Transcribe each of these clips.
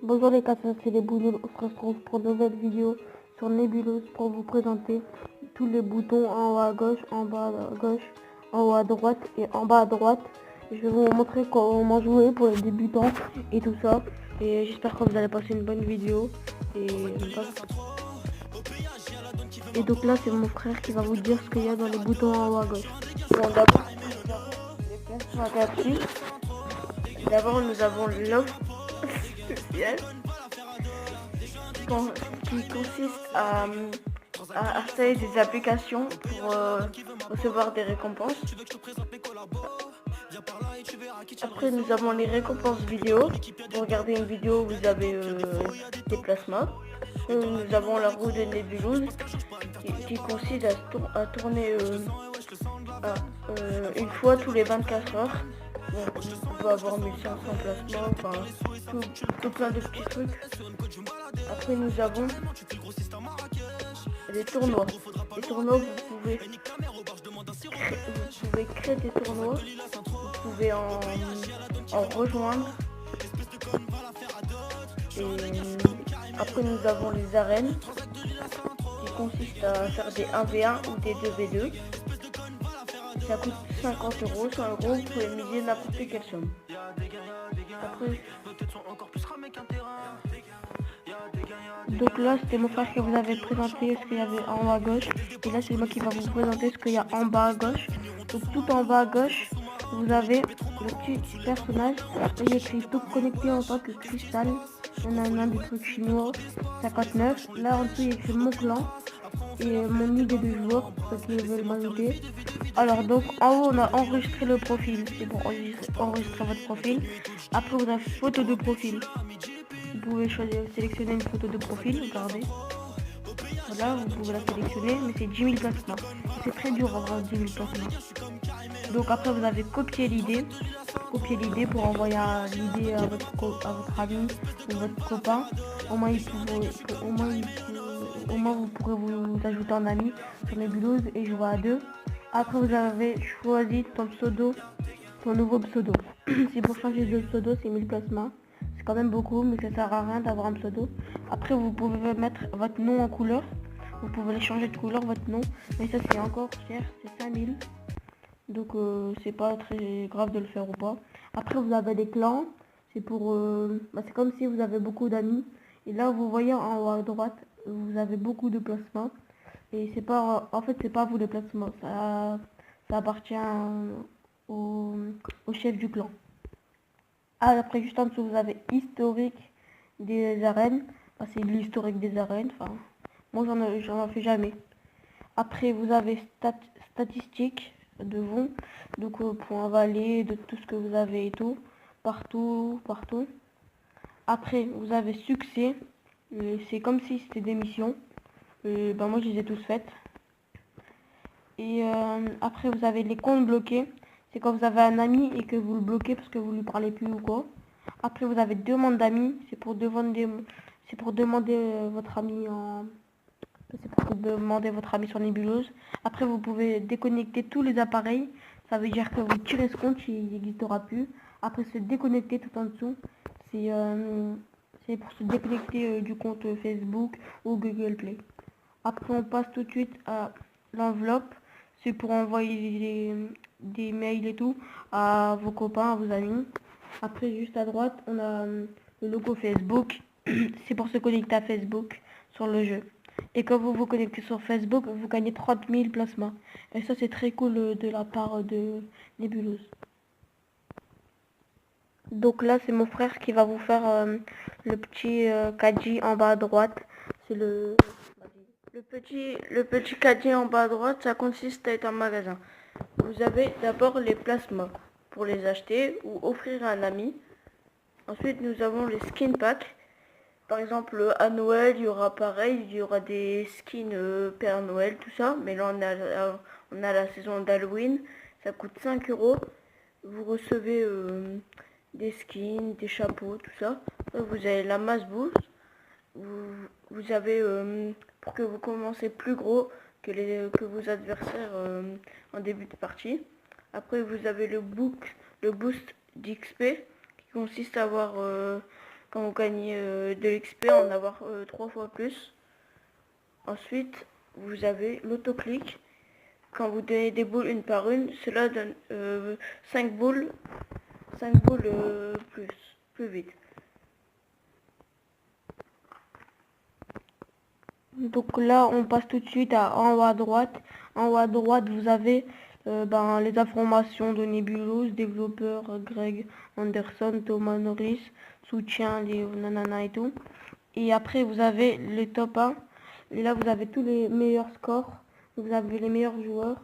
Bonjour les gars, c'est les bouillons. On se retrouve pour une nouvelle vidéo sur Nébuleuse pour vous présenter tous les boutons en haut à gauche, en bas à gauche, en haut à droite et en bas à droite. Je vais vous montrer comment jouer pour les débutants et tout ça. Et j'espère que vous allez passer une bonne vidéo. Et donc là, c'est mon frère qui va vous dire ce qu'il y a dans les boutons en haut à gauche. Bon, d'abord, les placements gratuits. D'abord, nous avons l'offre spéciale qui consiste à installer des applications pour recevoir des récompenses. Après, nous avons les récompenses vidéo. Pour regarder une vidéo, vous avez des plasmas. Nous avons la roue de Nébuleuse qui consiste à tourner une fois tous les 24 heures. Donc, on peut avoir 1500 placements, enfin tout plein de petits trucs. Après, nous avons des tournois. Les tournois, vous pouvez créer des tournois, vous pouvez en rejoindre. Et après, nous avons les arènes qui consistent à faire des 1v1 ou des 2v2. Ça coûte 50 €, 100 €, vous pouvez miser n'importe quelle somme. Après, donc là, c'était mon frère qui vous avait présenté ce qu'il y avait en haut à gauche. Et là, c'est moi qui va vous présenter ce qu'il y a en bas à gauche. Donc tout en bas à gauche, vous avez le petit personnage. Il y a écrit tout connecté en tant que cristal. Il y en a un des trucs chinois, 59. Là, en dessous, il y a écrit mon clan et mon idée de joueur pour ceux qui veulent m'ajouter. Alors donc en haut on a enregistré le profil, c'est pour enregistrer votre profil. Après vous avez photo de profil. Vous pouvez sélectionner une photo de profil, regardez. Voilà, vous pouvez la sélectionner, mais c'est 10 000 placements. C'est très dur d'avoir 10 000 placements. Donc après vous avez copier l'idée. Copier l'idée pour envoyer l'idée à votre ami ou votre copain. Au moins vous pourrez vous ajouter en ami sur Nébuleuse et jouer à deux. Après vous avez choisi ton pseudo, ton nouveau pseudo. Si pour changer de pseudo c'est 1000 placements. C'est quand même beaucoup, mais ça sert à rien d'avoir un pseudo. Après vous pouvez mettre votre nom en couleur. Vous pouvez changer de couleur votre nom. Mais ça c'est encore cher, c'est 5000. Donc c'est pas très grave de le faire ou pas. Après vous avez des clans. C'est pour c'est comme si vous avez beaucoup d'amis. Et là vous voyez en haut à droite, vous avez beaucoup de placements. Et c'est pas en fait c'est pas vous le placement. Ça appartient au chef du clan. Après juste en dessous vous avez historique des arènes. C'est l'historique des arènes. Enfin moi j'en fais jamais. Après vous avez statistiques devant, donc point valer de tout ce que vous avez et tout, partout. Après vous avez succès, c'est comme si c'était des missions. Moi je les ai tous faites. Et après vous avez les comptes bloqués, c'est quand vous avez un ami et que vous le bloquez parce que vous lui parlez plus ou quoi. Après vous avez demande d'amis, c'est pour demander votre ami sur Nébuleuse. Après vous pouvez déconnecter tous les appareils, ça veut dire que vous tirez ce compte, il n'existera plus. Après se déconnecter tout en dessous, c'est pour se déconnecter du compte Facebook ou Google Play. Après on passe tout de suite à l'enveloppe, c'est pour envoyer des mails et tout à vos copains, à vos amis. Après juste à droite on a le logo Facebook, c'est pour se connecter à Facebook sur le jeu. Et quand vous vous connectez sur Facebook, vous gagnez 30 000 placements. Et ça c'est très cool de la part de Nébuleuse. Donc là c'est mon frère qui va vous faire le petit caddie en bas à droite. C'est le petit caddie en bas à droite, ça consiste à être un magasin. Vous avez d'abord les placements pour les acheter ou offrir à un ami. Ensuite nous avons les skin packs. Par exemple à Noël il y aura pareil, il y aura des skins Père Noël, tout ça. Mais là on a la saison d'Halloween, ça coûte 5 €. Vous recevez des skins, des chapeaux, tout ça. Vous avez la masse boost. Vous avez pour que vous commencez plus gros que vos adversaires en début de partie. Après vous avez le boost d'XP qui consiste à avoir quand vous gagnez de l'XP, en avoir 3 fois plus. Ensuite, vous avez l'autoclic. Quand vous donnez des boules une par une, cela donne 5 boules, plus vite. Donc là, on passe tout de suite en haut à droite. En haut à droite, vous avez les informations de Nebulos, développeur Greg Anderson, Thomas Norris, soutien, les nanana et tout. Et après, vous avez le top 1. Et là, vous avez tous les meilleurs scores. Vous avez les meilleurs joueurs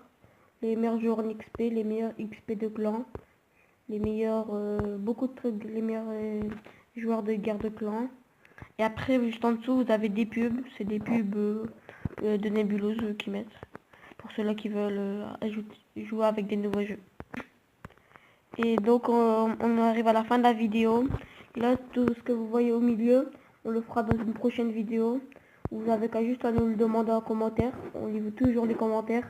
en XP, les meilleurs XP de clan, les meilleurs, beaucoup de trucs, les meilleurs joueurs de guerre de clan. Et après, juste en dessous, vous avez des pubs. C'est des pubs de Nebulos qui mettent. Pour ceux-là qui veulent jouer avec des nouveaux jeux. Et donc, on arrive à la fin de la vidéo. Et là, tout ce que vous voyez au milieu, on le fera dans une prochaine vidéo. Vous avez qu'à juste à nous le demander en commentaire. On lit toujours les commentaires.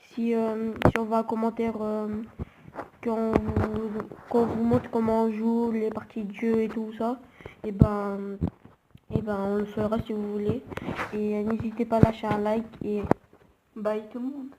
Si on voit un commentaire qu'on vous montre comment on joue, les parties de jeu et tout ça, et ben on le fera si vous voulez. Et n'hésitez pas à lâcher un like et bye tout le monde.